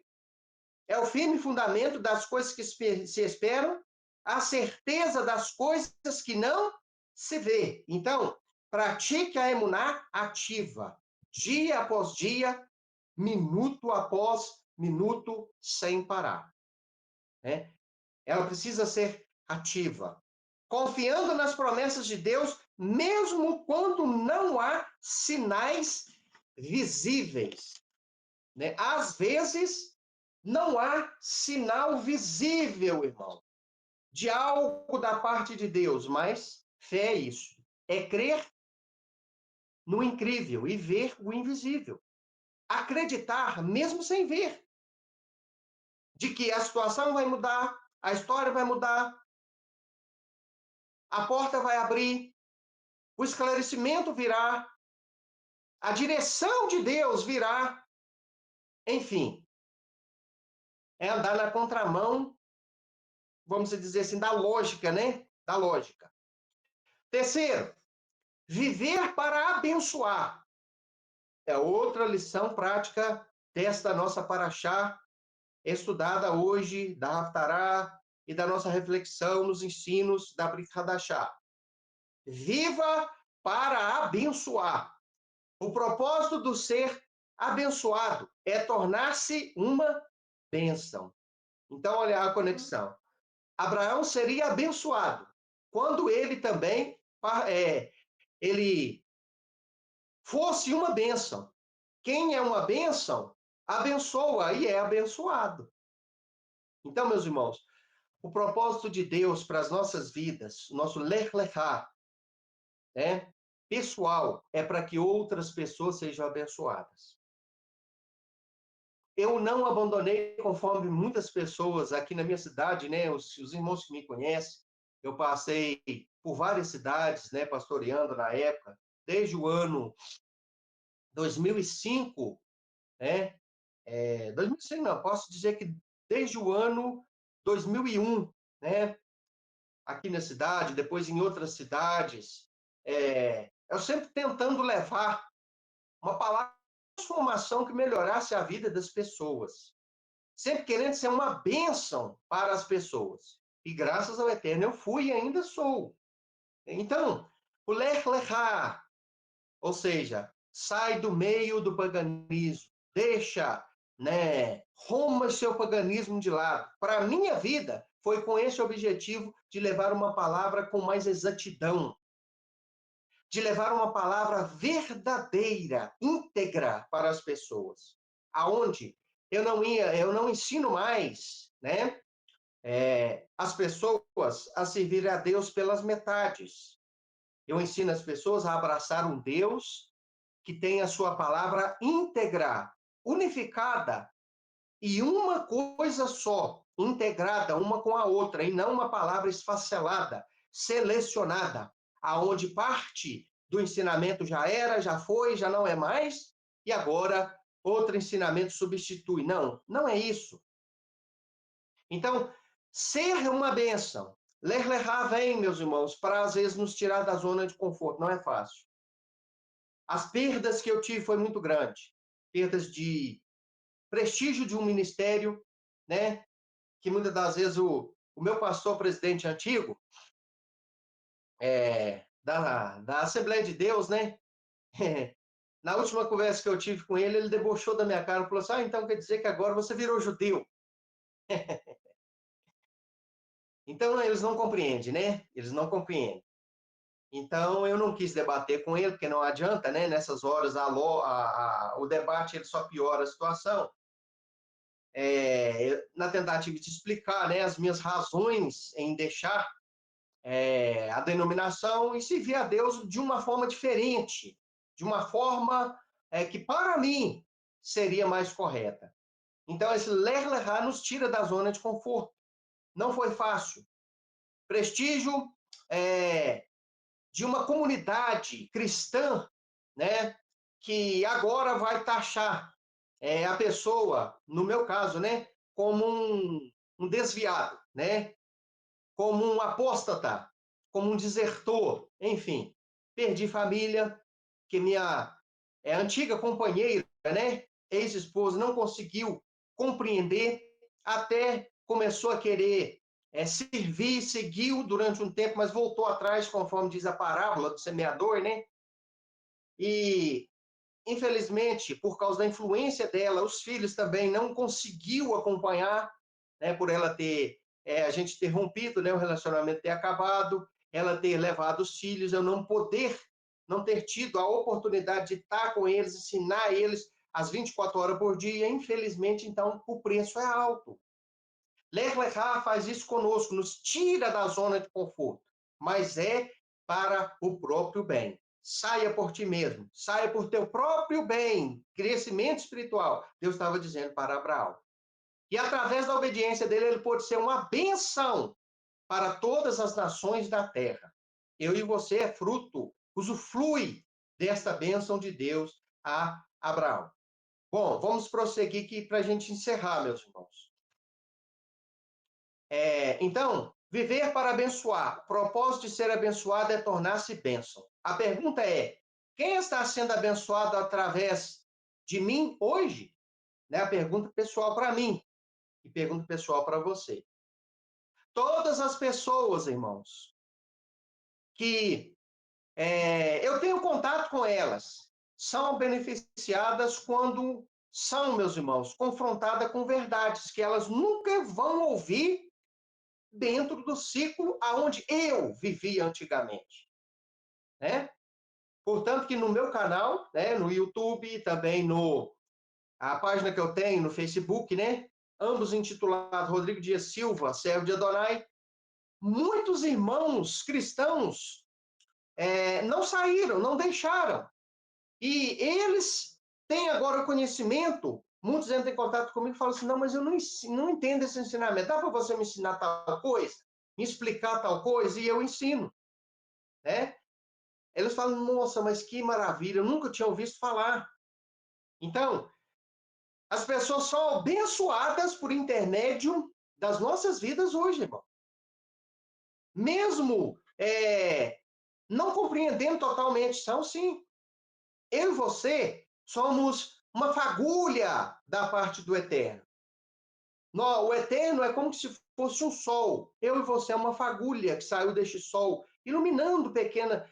é o firme fundamento das coisas que se esperam, a certeza das coisas que não se vê. Então, pratique a emuná ativa, dia após dia, minuto após minuto, sem parar. Né? Ela precisa ser ativa, confiando nas promessas de Deus, mesmo quando não há sinais visíveis. Né? Às vezes, não há sinal visível, irmão, de algo da parte de Deus, mas fé é isso. É crer no incrível e ver o invisível. Acreditar mesmo sem ver. de que a situação vai mudar, a história vai mudar, a porta vai abrir, o esclarecimento virá, a direção de Deus virá, enfim, é andar na contramão, vamos dizer assim, da lógica, né? Da lógica. Terceiro, viver para abençoar. É outra lição prática desta nossa paraxá, estudada hoje, da Haftará e da nossa reflexão nos ensinos da Brit Hadashah. Viva para abençoar. O propósito do ser abençoado é tornar-se uma bênção. Então, olha a conexão. Abraão seria abençoado quando ele também ele fosse uma bênção. Quem é uma bênção, abençoa e é abençoado. Então, meus irmãos, o propósito de Deus para as nossas vidas, o nosso Lech Lechá, né, pessoal, é para que outras pessoas sejam abençoadas. Eu não abandonei, conforme muitas pessoas aqui na minha cidade, né, os irmãos que me conhecem, eu passei por várias cidades, né, pastoreando na época, desde o ano 2005, né, 2005 não, posso dizer que desde o ano 2001, né, aqui na cidade, depois em outras cidades, eu sempre tentando levar uma palavra de transformação que melhorasse a vida das pessoas. Sempre querendo ser uma bênção para as pessoas. E graças ao Eterno eu fui e ainda sou. Então, o Lech Lechá, ou seja, sai do meio do paganismo, deixa, né, Roma seu paganismo de lado. Para a minha vida, foi com esse objetivo de levar uma palavra com mais exatidão, de levar uma palavra verdadeira, íntegra para as pessoas. Aonde eu não ensino mais, né, as pessoas a servir a Deus pelas metades. Eu ensino as pessoas a abraçar um Deus que tem a sua palavra íntegra, unificada e uma coisa só, integrada uma com a outra, e não uma palavra esfacelada, selecionada, aonde parte do ensinamento já era, já foi, já não é mais, e agora outro ensinamento substitui. Não, não é isso. Então, ser uma bênção. Ler Lechá vem, meus irmãos, para às vezes nos tirar da zona de conforto. Não é fácil. As perdas que eu tive foi muito grande. Perdas de prestígio de um ministério, né? Que muitas das vezes o meu pastor presidente antigo, da Assembleia de Deus, né? Na última conversa que eu tive com ele, ele debochou da minha cara e falou assim: então quer dizer que agora você virou judeu. Então eles não compreendem, né? Eles não compreendem. Então eu não quis debater com ele, porque não adianta, né? Nessas horas o debate ele só piora a situação. Na tentativa de explicar, né, as minhas razões em deixar a denominação e servir a Deus de uma forma diferente, de uma forma que para mim seria mais correta. Então esse Ler Lechá nos tira da zona de conforto. Não foi fácil. Prestígio de uma comunidade cristã, né, que agora vai taxar a pessoa, no meu caso, né, como um desviado, né, como um apóstata, como um desertor, enfim. Perdi família, que minha antiga companheira, né, ex-esposa, não conseguiu compreender, até começou a querer servir, seguiu durante um tempo, mas voltou atrás, conforme diz a parábola do semeador, né? E, infelizmente, por causa da influência dela, os filhos também não conseguiu acompanhar, né? Por ela ter, a gente ter rompido, né? O relacionamento ter acabado, ela ter levado os filhos, eu não ter tido a oportunidade de estar com eles, ensinar eles as 24 horas por dia. Infelizmente, então, o preço é alto. Ler Lechá faz isso conosco, nos tira da zona de conforto, mas é para o próprio bem. Saia por ti mesmo, saia por teu próprio bem, crescimento espiritual. Deus estava dizendo para Abraão. E através da obediência dele, ele pôde ser uma bênção para todas as nações da terra. Eu e você é fruto, usufrui desta bênção de Deus a Abraão. Bom, vamos prosseguir aqui para a gente encerrar, meus irmãos. Então, viver para abençoar. O propósito de ser abençoado é tornar-se bênção. A pergunta é: quem está sendo abençoado através de mim hoje? Né? A pergunta pessoal para mim e pergunta pessoal para você. Todas as pessoas, irmãos, que eu tenho contato com elas, são beneficiadas quando são, meus irmãos, confrontadas com verdades que elas nunca vão ouvir dentro do ciclo aonde eu vivia antigamente, né? Portanto, que no meu canal, né, no YouTube e também a página que eu tenho no Facebook, né, ambos intitulados Rodrigo Dias Silva, servo de Adonai, muitos irmãos cristãos não saíram, não deixaram. E eles têm agora o conhecimento, muitos entram em contato comigo e falam assim, não, mas eu não entendo esse ensinamento, dá para você me ensinar tal coisa? Me explicar tal coisa? E eu ensino, né? Eles falam, nossa, mas que maravilha, eu nunca tinha ouvido falar. Então, as pessoas são abençoadas por intermédio das nossas vidas hoje, irmão. Mesmo não compreendendo totalmente, são sim. Eu e você somos uma fagulha da parte do Eterno. O Eterno é como se fosse um sol. Eu e você é uma fagulha que saiu deste sol, iluminando pequenas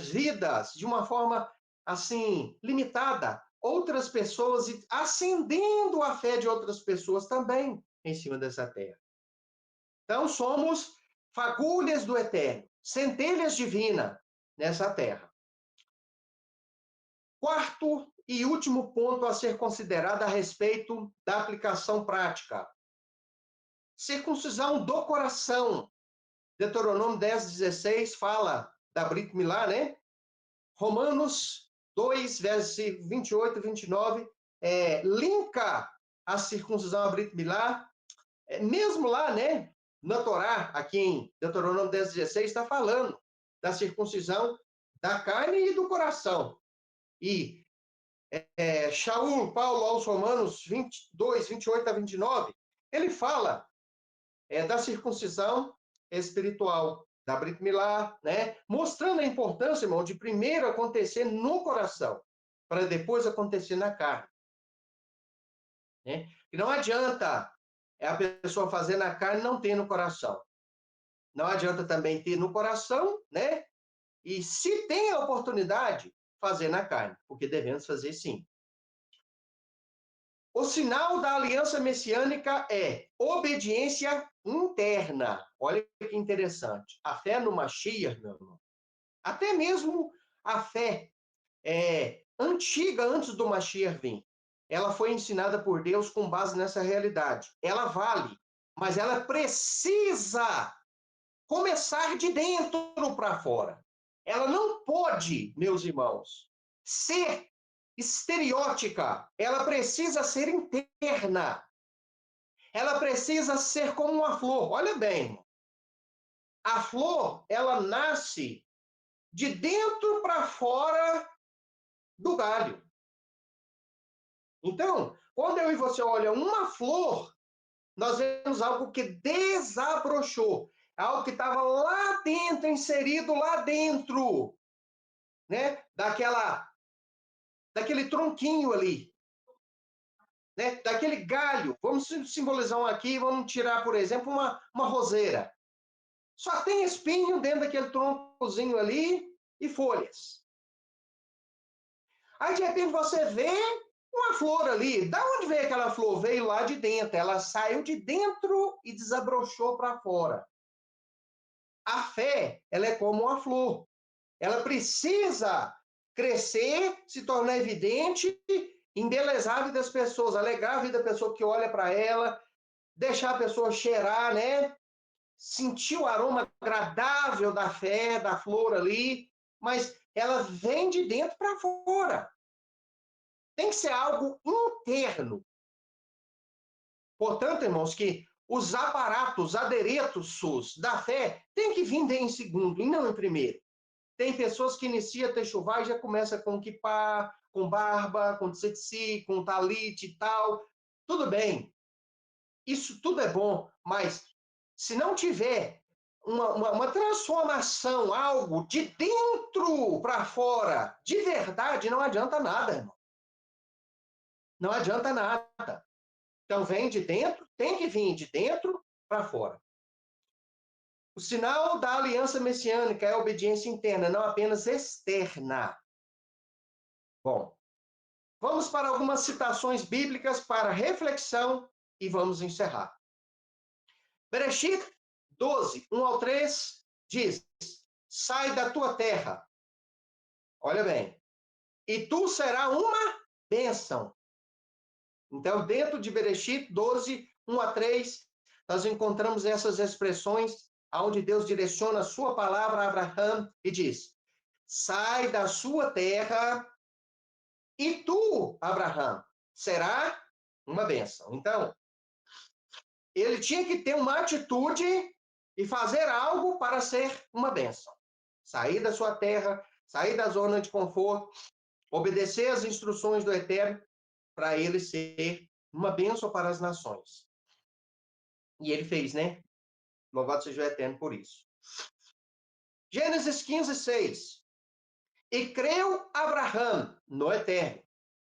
vidas de uma forma assim limitada. Outras pessoas e acendendo a fé de outras pessoas também em cima dessa terra. Então somos fagulhas do Eterno, centelhas divinas nessa terra. Quarto e último ponto a ser considerado a respeito da aplicação prática. Circuncisão do coração. Deuteronômio 10:16 fala da Brit Milá, né? Romanos 2, versos 28 e 29, linka a circuncisão à Brit Milá. Mesmo lá, né? Na Torá, aqui em Deuteronômio 10:16, está falando da circuncisão da carne e do coração. E Shaul, Paulo, aos Romanos 22, 28 a 29, ele fala da circuncisão espiritual, da Brit Milá, né? Mostrando a importância, irmão, de primeiro acontecer no coração, para depois acontecer na carne. Né? E não adianta a pessoa fazer na carne e não ter no coração. Não adianta também ter no coração, né? E se tem a oportunidade, fazer na carne, porque devemos fazer sim. O sinal da aliança messiânica é obediência interna. Olha que interessante. A fé no Mashiach, meu irmão. Até mesmo a fé antiga, antes do Mashiach vir. Ela foi ensinada por Deus com base nessa realidade. Ela vale, mas ela precisa começar de dentro para fora. Ela não pode, meus irmãos, ser estereótica, ela precisa ser interna. Ela precisa ser como uma flor. Olha bem, a flor, ela nasce de dentro para fora do galho. Então, quando eu e você olham uma flor, nós vemos algo que desabrochou, algo que estava lá dentro, inserido lá dentro, né? Daquele tronquinho ali. Né, daquele galho, vamos simbolizar um aqui, vamos tirar, por exemplo, uma roseira. Só tem espinho dentro daquele troncozinho ali e folhas. Aí, de repente, você vê uma flor ali. Da onde veio aquela flor? Veio lá de dentro. Ela saiu de dentro e desabrochou para fora. A fé, ela é como uma flor. Ela precisa crescer, se tornar evidente, embelezar a vida das pessoas, alegar a vida da pessoa que olha para ela, deixar a pessoa cheirar, né? Sentir o aroma agradável da fé, da flor ali, mas ela vem de dentro para fora. Tem que ser algo interno. Portanto, irmãos, que os aparatos, adereços da fé têm que vir em segundo e não em primeiro. Tem pessoas que iniciam a techuvá e já começa com kippah, com barba, com tzetzi, com talit e tal. Tudo bem, isso tudo é bom, mas se não tiver uma transformação, algo de dentro para fora, de verdade, não adianta nada, irmão. Não adianta nada. Então, vem de dentro, tem que vir de dentro para fora. O sinal da aliança messiânica é a obediência interna, não apenas externa. Bom, vamos para algumas citações bíblicas para reflexão e vamos encerrar. Bereshit 12, 1 ao 3, diz: sai da tua terra. Olha bem. E tu será uma bênção. Então, dentro de Bereshit 12, 1 a 3, nós encontramos essas expressões onde Deus direciona a sua palavra a Abraão e diz: sai da sua terra e tu, Abraão, será uma bênção. Então, ele tinha que ter uma atitude e fazer algo para ser uma bênção. Sair da sua terra, sair da zona de conforto, obedecer às instruções do Eterno, para ele ser uma bênção para as nações. E ele fez, né? Louvado seja o Eterno por isso. Gênesis 15, 6. E creu Abraão no Eterno,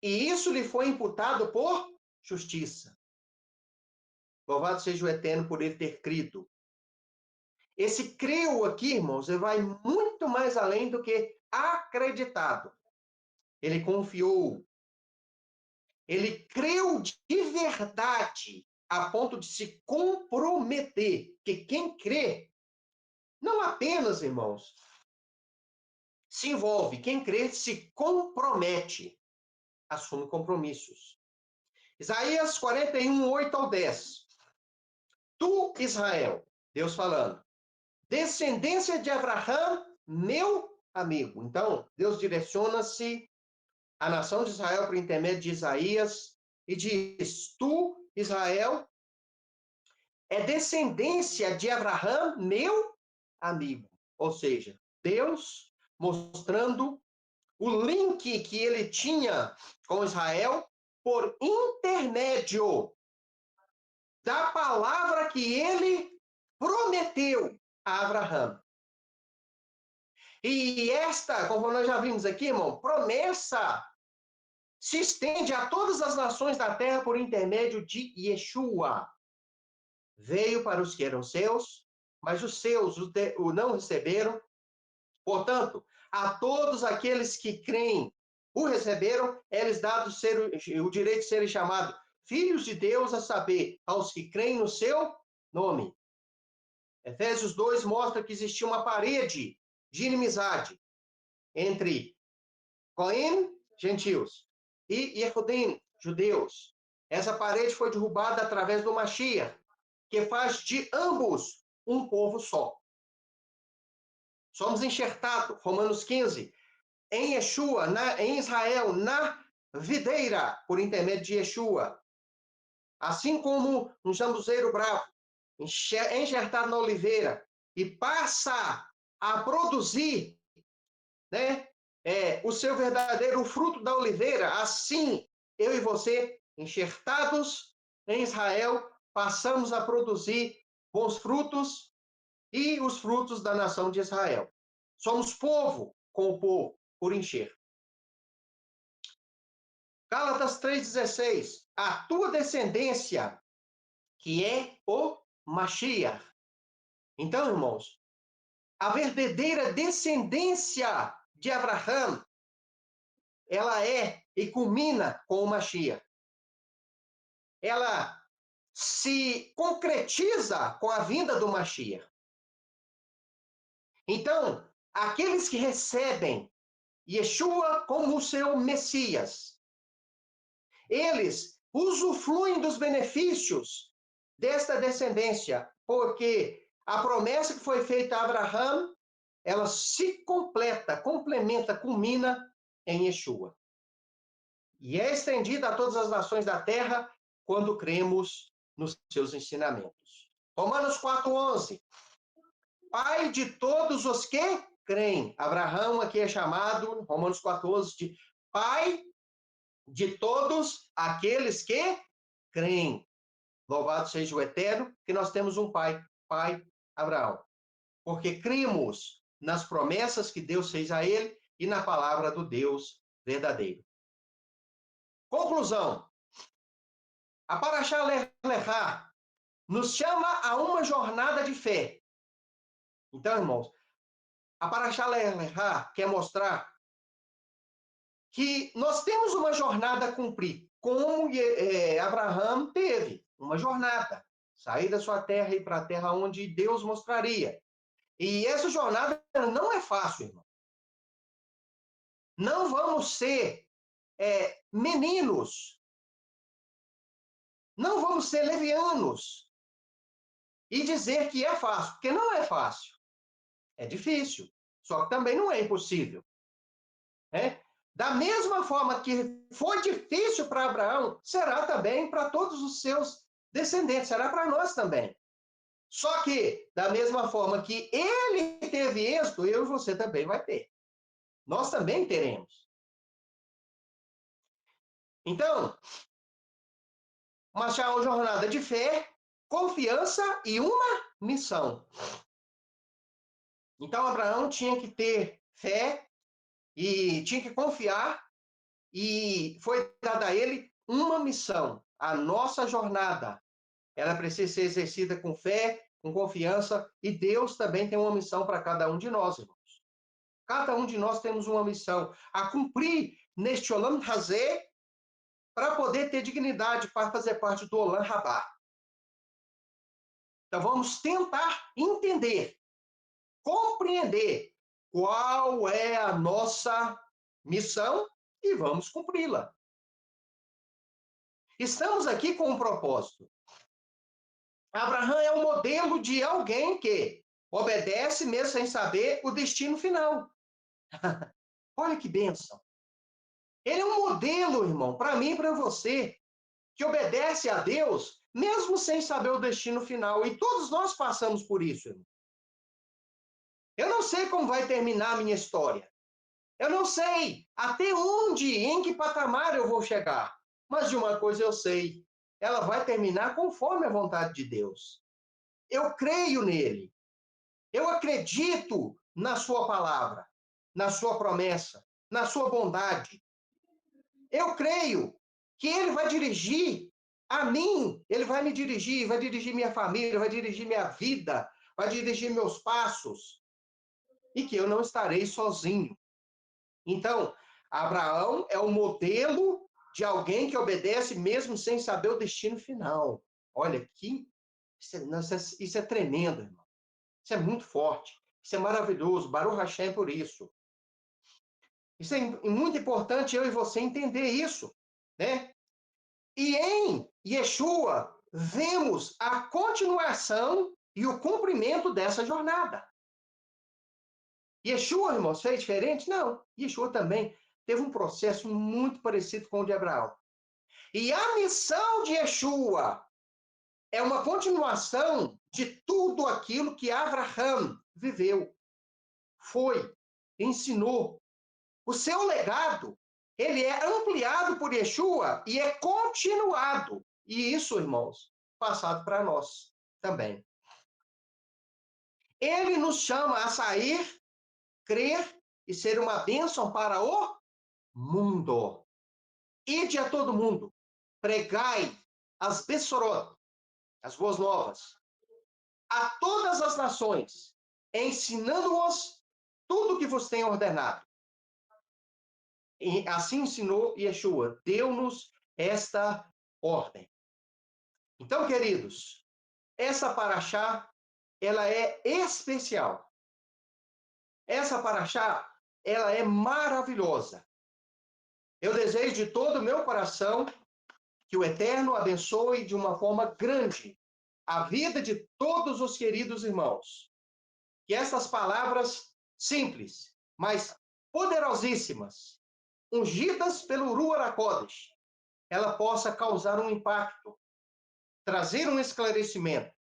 e isso lhe foi imputado por justiça. Louvado seja o Eterno por ele ter crido. Esse creu aqui, irmãos, ele vai muito mais além do que acreditado. Ele confiou. Ele creu de verdade, a ponto de se comprometer. Que quem crê, não apenas, irmãos, se envolve. Quem crê se compromete, assume compromissos. Isaías 41, 8 ao 10. Tu, Israel, Deus falando, descendência de Abraão, meu amigo. Então, Deus direciona-se à nação de Israel por intermédio de Isaías e diz: tu, Israel, é descendência de Abraão, meu amigo. Ou seja, Deus mostrando o link que ele tinha com Israel por intermédio da palavra que ele prometeu a Abraão. E esta, como nós já vimos aqui, irmão, promessa se estende a todas as nações da terra por intermédio de Yeshua. Veio para os que eram seus, mas os seus o não receberam. Portanto, a todos aqueles que creem, o receberam, é-lhes dado o direito de serem chamados filhos de Deus, a saber, aos que creem no seu nome. Efésios 2 mostra que existia uma parede de inimizade entre Cohen, gentios, e Yehudim, judeus. Essa parede foi derrubada através do Mashiach, que faz de ambos um povo só. Somos enxertados, Romanos 15, em Yeshua, em Israel, na videira, por intermédio de Yeshua. Assim como um jambuzeiro bravo, enxertado na oliveira, e passa a produzir, né, o seu verdadeiro fruto da oliveira, assim, eu e você, enxertados em Israel, passamos a produzir bons frutos e os frutos da nação de Israel. Somos povo com o povo por encher. Gálatas 3,16. A tua descendência, que é o Mashiach. Então, irmãos, a verdadeira descendência de Abraão, ela é e culmina com o Mashiach. Ela se concretiza com a vinda do Mashiach. Então, aqueles que recebem Yeshua como o seu Messias, eles usufruem dos benefícios desta descendência, porque a promessa que foi feita a Abraão, ela se completa, complementa, culmina em Yeshua. E é estendida a todas as nações da terra quando cremos nos seus ensinamentos. Romanos 4:11. Pai de todos os que creem. Abraão aqui é chamado, Romanos 4:11, de pai de todos aqueles que creem. Louvado seja o Eterno, que nós temos um pai, pai Abraão. Porque cremos nas promessas que Deus fez a ele e na palavra do Deus verdadeiro. Conclusão. A Parashá Lech Lechá nos chama a uma jornada de fé. Então, irmãos, a Parashá Lech Lechá quer mostrar que nós temos uma jornada a cumprir, como Abraão teve uma jornada, sair da sua terra e ir para a terra onde Deus mostraria. E essa jornada não é fácil, irmão. Não vamos ser meninos, não vamos ser levianos e dizer que é fácil, porque não é fácil. É difícil, só que também não é impossível. Da mesma forma que foi difícil para Abraão, será também para todos os seus descendentes, será para nós também. Só que, da mesma forma que ele teve êxito, eu e você também vai ter. Nós também teremos. Então, uma jornada de fé, confiança e uma missão. Então, Abraão tinha que ter fé e tinha que confiar, e foi dada a ele uma missão. A nossa jornada, ela precisa ser exercida com fé, com confiança, e Deus também tem uma missão para cada um de nós, irmãos. Cada um de nós temos uma missão a cumprir neste Olam Hazé, para poder ter dignidade para fazer parte do Olam Rabá. Então vamos tentar entender, compreender qual é a nossa missão e vamos cumpri-la. Estamos aqui com um propósito. Abraão é um modelo de alguém que obedece mesmo sem saber o destino final. Olha que bênção. Ele é um modelo, irmão, para mim e para você, que obedece a Deus mesmo sem saber o destino final. E todos nós passamos por isso, irmão. Eu não sei como vai terminar a minha história. Eu não sei até onde, em que patamar eu vou chegar. Mas de uma coisa eu sei, ela vai terminar conforme a vontade de Deus. Eu creio nele. Eu acredito na sua palavra, na sua promessa, na sua bondade. Eu creio que ele vai dirigir a mim, ele vai me dirigir, vai dirigir minha família, vai dirigir minha vida, vai dirigir meus passos, e que eu não estarei sozinho. Então, Abraão é o modelo de alguém que obedece mesmo sem saber o destino final. Olha, isso é tremendo, irmão. Isso é muito forte. Isso é maravilhoso. Baruch Hashem por isso. Isso é muito importante eu e você entender isso, né? E em Yeshua, vemos a continuação e o cumprimento dessa jornada. Yeshua, irmãos, fez diferente? Não. Yeshua também teve um processo muito parecido com o de Abraão. E a missão de Yeshua é uma continuação de tudo aquilo que Abraão viveu, foi, ensinou. O seu legado, ele é ampliado por Yeshua e é continuado. E isso, irmãos, passado para nós também. Ele nos chama a sair, crer e ser uma bênção para o mundo. Ide a todo mundo, pregai as Bessorot, as boas novas, a todas as nações, ensinando-os tudo o que vos tenho ordenado. E assim ensinou Yeshua, deu-nos esta ordem. Então, queridos, essa paraxá, ela é especial. Essa paraxá, ela é maravilhosa. Eu desejo de todo o meu coração que o Eterno abençoe de uma forma grande a vida de todos os queridos irmãos. Que essas palavras simples, mas poderosíssimas, ungidas pelo Ruach HaKodesh, ela possa causar um impacto trazer um esclarecimento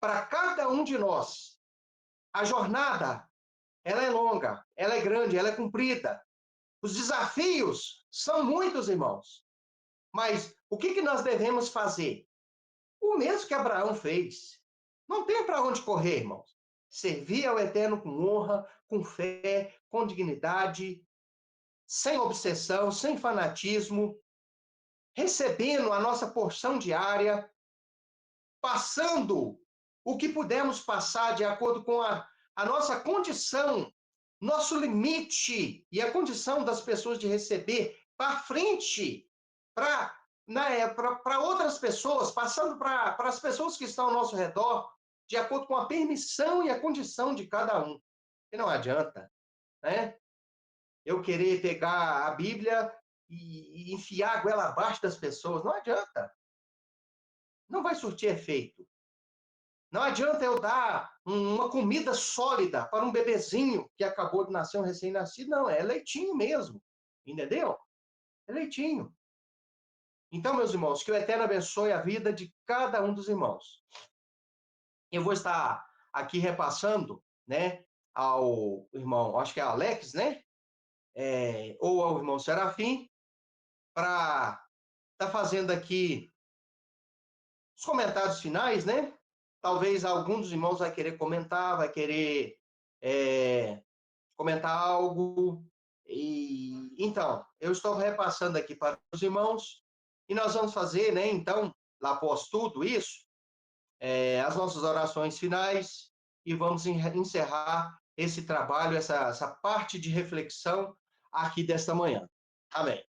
para cada um de nós. A jornada, ela é longa, ela é grande, ela é comprida. Os desafios são muitos, irmãos. Mas o que nós devemos fazer? O mesmo que Abraão fez. Não tem para onde correr, irmãos. Servir ao Eterno com honra, com fé, com dignidade, sem obsessão, sem fanatismo, recebendo a nossa porção diária, passando o que pudermos passar de acordo com a nossa condição, nosso limite e a condição das pessoas de receber para frente, para outras pessoas, passando para as pessoas que estão ao nosso redor, de acordo com a permissão e a condição de cada um. E não adianta, né? Eu querer pegar a Bíblia e enfiar a goela abaixo das pessoas. Não adianta. Não vai surtir efeito. Não adianta eu dar uma comida sólida para um bebezinho que acabou de nascer, um recém-nascido. Não, é leitinho mesmo. Entendeu? É leitinho. Então, meus irmãos, que o Eterno abençoe a vida de cada um dos irmãos. Eu vou estar aqui repassando, né, ao irmão, acho que é Alex, né? Ou ao irmão Serafim, para estar fazendo aqui os comentários finais, né? Talvez algum dos irmãos vai querer comentar, vai querer comentar algo. E então, eu estou repassando aqui para os irmãos e nós vamos fazer, né? Então, lá após tudo isso, as nossas orações finais e vamos encerrar esse trabalho, essa parte de reflexão aqui desta manhã. Amém.